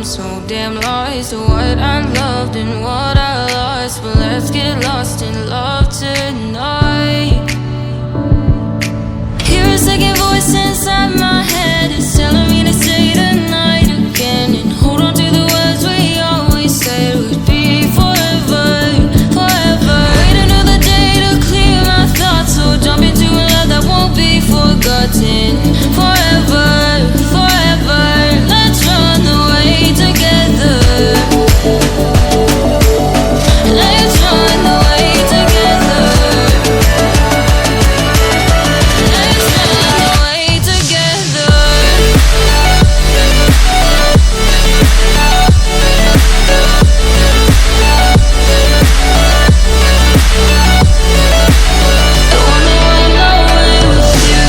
so damn lost to what I loved and what I lost. But let's get lost in love tonight. Hear a second voice inside my head, it's telling me to say tonight again, and hold on to the words we always said would be forever, forever. Wait another day to clear my thoughts, so jump into a love that won't be forgotten. Forever, forever, let's run away together. Let's run away together. Let's run away together. I wanna run away with you.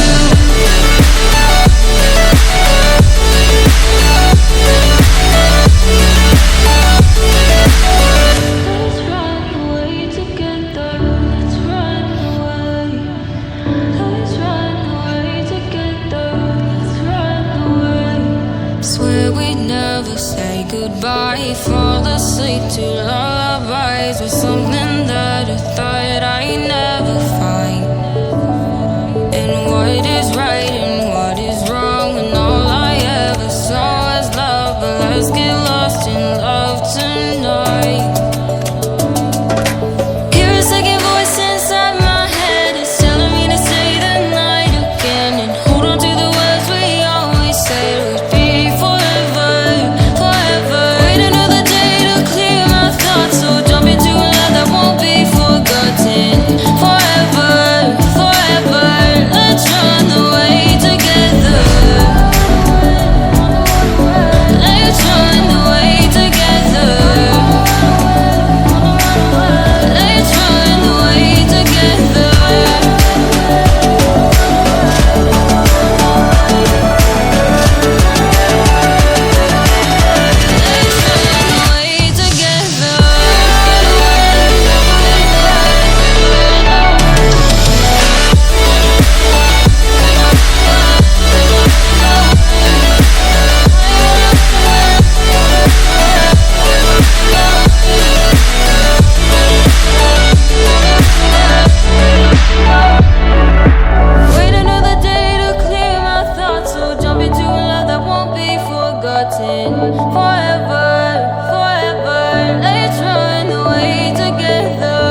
Let's run away together. Let's run away. Let's run away together. Let's run away. Swear we'd never say goodbye. Fall asleep to lullabies with something that I thought I'd never find. And what is right and what is wrong, and all I ever saw was love. But let's get lost in love tonight. Hear a second voice inside my head, it's telling me to say the night again, and hold on to the words we always said would be forever, forever. Wait another day to clear my thoughts, so jump into a love that won't be forgotten. Forever, forever, let's run away together. Let's run away together. Let's run away together. Let's run away together. Wait another day to clear my thoughts, so jump into a love that won't be forgotten. Forever, forever, let's run away together.